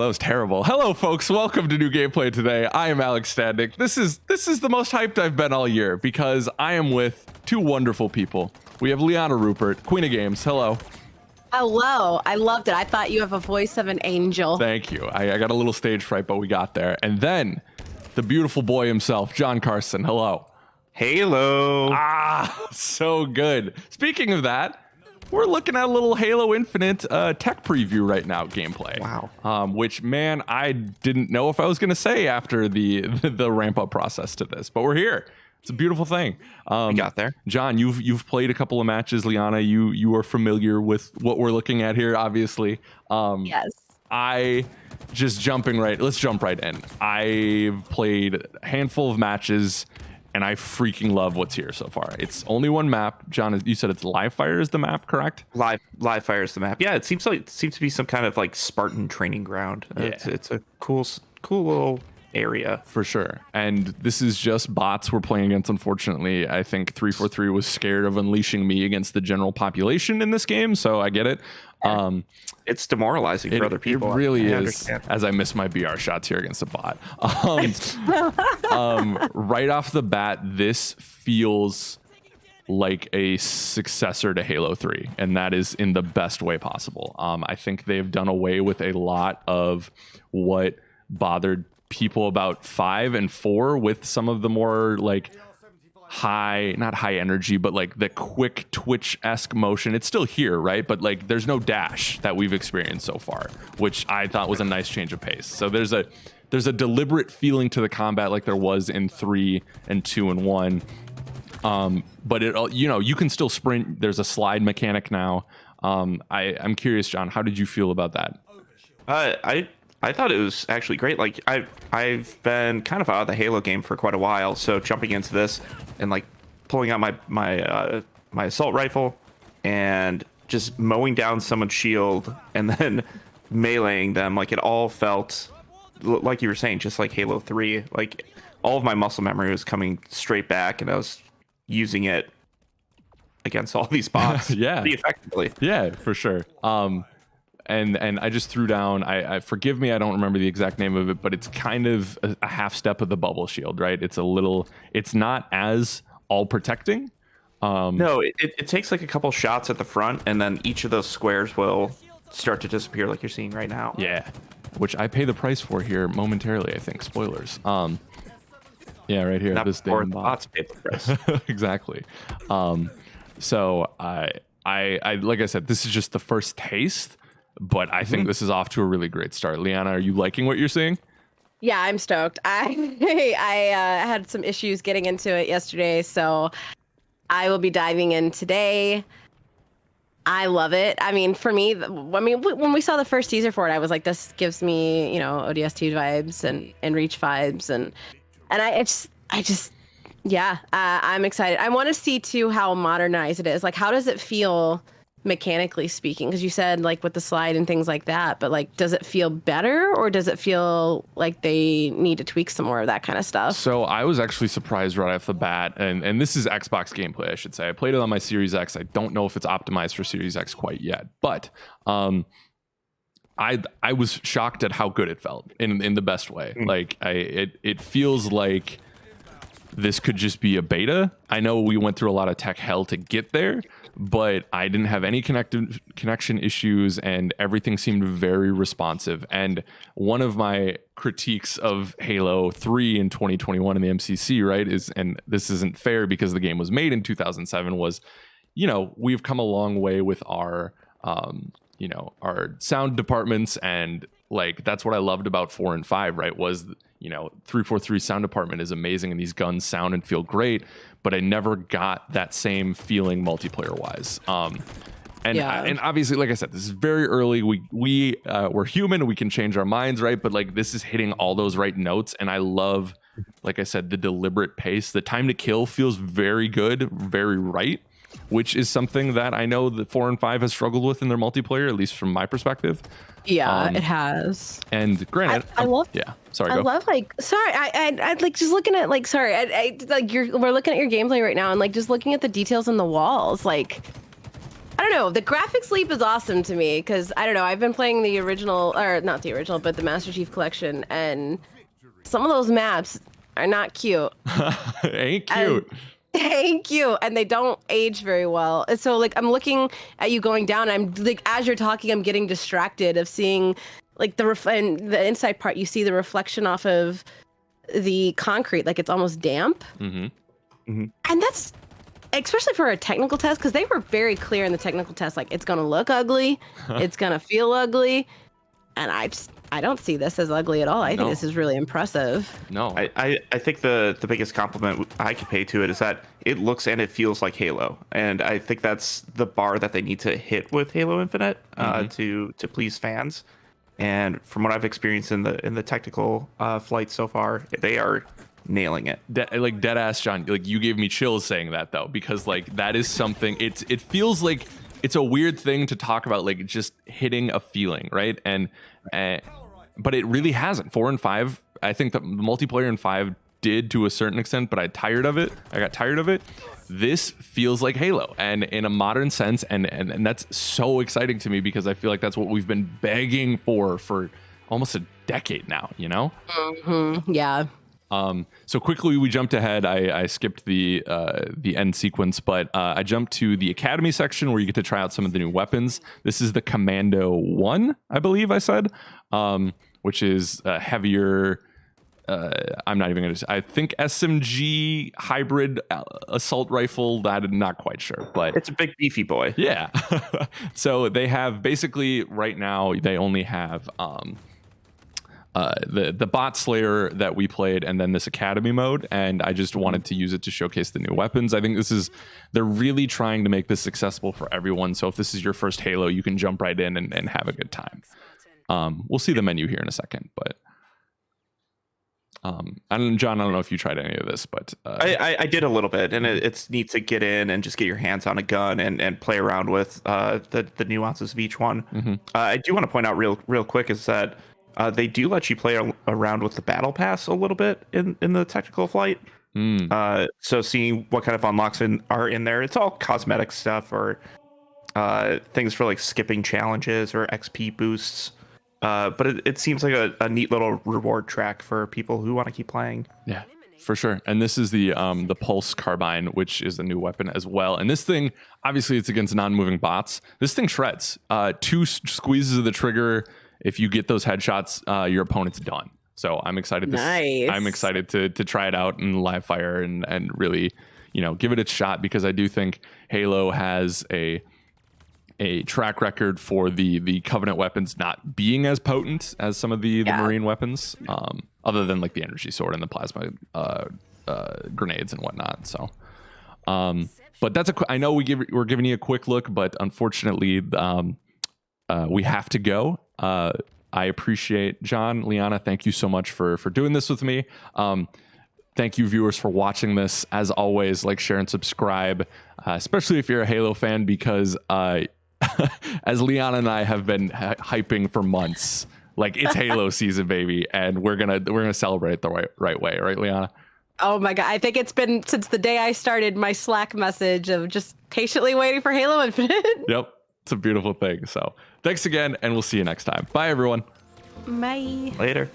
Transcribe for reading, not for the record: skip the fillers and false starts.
that was terrible. Hello, folks. Welcome to New Gameplay today. I am Alex Stadnik. This is the most hyped I've been all year because I am with two wonderful people. We have Liana Rupert, Queen of Games. Hello. Hello. I loved it. I thought you have a voice of an angel. Thank you. I got a little stage fright, but we got there. And then the beautiful boy himself, John Carson. Hello. Halo. Ah, so good. Speaking of that, we're looking at a little Halo Infinite tech preview right now, gameplay. Wow. Which, man, I didn't know if I was going to say after the ramp up process to this, but we're here. It's a beautiful thing. We got there. John, you've played a couple of matches. Liana, you are familiar with what we're looking at here, obviously. Yes. Let's jump right in. I've played a handful of matches, and I freaking love what's here so far. It's only one map. John, you said it's Live Fire is the map, correct? Live Fire is the map. Yeah, it seems to be some kind of like Spartan training ground. Yeah. It's a cool little area For sure. And this is just bots we're playing against, unfortunately. I think 343 was scared of unleashing me against the general population in this game, so I get it. It's demoralizing for other people. It really I is, understand. as I miss my BR shots here against a bot. Right off the bat, this feels like a successor to Halo 3, and that is in the best way possible. I think they've done away with a lot of what bothered people about 5 and 4 with some of the more like not high energy, but like the quick Twitch-esque motion. It's still here, right? But like there's no dash that we've experienced so far, which I thought was a nice change of pace. So there's a deliberate feeling to the combat like there was in 3 and 2 and 1. But you can still sprint. There's a slide mechanic now. I'm curious, John, how did you feel about that? I thought it was actually great. Like I've been kind of out of the Halo game for quite a while, so jumping into this and like pulling out my assault rifle and just mowing down someone's shield and then meleeing them, like it all felt like you were saying, just like Halo 3. Like all of my muscle memory was coming straight back, and I was using it against all these bots Yeah, pretty effectively. Yeah, for sure. And I just threw down, I forgive me, I don't remember the exact name of it, but it's kind of a half step of the bubble shield, right? It's not as all protecting. No, it takes like a couple shots at the front, and then each of those squares will start to disappear like you're seeing right now. Yeah, which I pay the price for here momentarily, I think. Spoilers. Yeah, right here. Not this before damn the bot. bots pay the price. Exactly. So I like I said, this is just the first taste, but I think this is off to a really great start. Liana, are you liking what you're seeing? Yeah, I'm stoked. I had some issues getting into it yesterday, so I will be diving in today. I love it. I mean, for me, when we saw the first teaser for it, I was like, this gives me, ODST vibes and Reach vibes, and I'm excited. I want to see too how modernized it is. Like, how does it feel mechanically speaking? Because you said like with the slide and things like that, but like, does it feel better, or does it feel like they need to tweak some more of that kind of stuff? So I was actually surprised right off the bat, and this is Xbox gameplay, I should say. I played it on my Series X. I don't know if it's optimized for Series X quite yet, but I was shocked at how good it felt in the best way. Like it feels like this could just be a beta. I know we went through a lot of tech hell to get there, but I didn't have any connection issues, and everything seemed very responsive. And one of my critiques of Halo 3 in 2021 in the MCC, right, and this isn't fair because the game was made in 2007, was, we've come a long way with our sound departments, and like that's what I loved about 4 and 5, right, was 343 sound department is amazing, and these guns sound and feel great, but I never got that same feeling multiplayer wise. And obviously, like I said, this is very early. We're human and we can change our minds, right? But like this is hitting all those right notes, and I love, like I said, the deliberate pace. The time to kill feels very good, very right, which is something that I know that 4 and 5 has struggled with in their multiplayer, at least from my perspective. Yeah, it has. And granted, I love. Yeah, sorry. I go. love I like just looking at like I like we're looking at your gameplay right now, and like just looking at the details in the walls. Like, I don't know. The graphics leap is awesome to me because I don't know. I've been playing the original, or not the original, but the Master Chief Collection, and some of those maps are not cute. Ain't cute. Thank you. And they don't age very well. And so like I'm looking at you going down. I'm like as you're talking, I'm getting distracted of seeing like and the inside part. You see the reflection off of the concrete, like it's almost damp. And that's especially for a technical test because they were very clear in the technical test. Like it's gonna look ugly, it's gonna feel ugly, and I don't see this as ugly at all. I think this is really impressive. No, I think the biggest compliment I could pay to it is that it looks and it feels like Halo, and I think that's the bar that they need to hit with Halo Infinite to please fans. And from what I've experienced in the technical flight so far, they are nailing it. Like dead ass, John. Like you gave me chills saying that though, because like that is something. It feels like it's a weird thing to talk about, like just hitting a feeling, right? And but it really hasn't. 4 and 5, I think the multiplayer in 5 did to a certain extent, but I got tired of it. This feels like Halo, and in a modern sense, and that's so exciting to me because I feel like that's what we've been begging for almost a decade now, you know? Yeah. So quickly we jumped ahead. I skipped the end sequence, but I jumped to the Academy section where you get to try out some of the new weapons. This is the Commando 1, I believe I said, which is a heavier. I'm not even going to. I think SMG hybrid assault rifle. I'm not quite sure, but it's a big beefy boy. Yeah. So they have basically right now they only have the bot slayer that we played, and then this academy mode, and I just wanted to use it to showcase the new weapons. I think they're really trying to make this accessible for everyone. So if this is your first Halo, you can jump right in and have a good time. We'll see the menu here in a second, but John, I don't know if you tried any of this, but I did a little bit, and it's neat to get in and just get your hands on a gun and play around with the nuances of each one. I do want to point out real quick is that they do let you play around with the battle pass a little bit in the technical flight. So seeing what kind of unlocks are in there, it's all cosmetic stuff or things for like skipping challenges or XP boosts. But it seems like a neat little reward track for people who want to keep playing. Yeah, for sure. And this is the Pulse Carbine, which is a new weapon as well. And this thing, obviously, it's against non-moving bots. This thing shreds. 2 squeezes of the trigger. If you get those headshots, your opponent's done. So I'm excited. I'm excited to try it out in live fire and really, give it a shot, because I do think Halo has a track record for the Covenant weapons not being as potent as some of the Marine weapons, other than like the energy sword and the plasma grenades and whatnot. So, but that's I know we're giving you a quick look, but unfortunately, we have to go. I appreciate John, Liana. Thank you so much for doing this with me. Thank you, viewers, for watching this. As always, like, share, and subscribe, especially if you're a Halo fan, because as Liana and I have been hyping for months, like, it's Halo season, baby, and we're gonna celebrate the right way, right, Liana? Oh my god, I think it's been since the day I started my Slack message of just patiently waiting for Halo Infinite. Yep, it's a beautiful thing. So thanks again, and we'll see you next time. Bye, everyone. Bye. Later.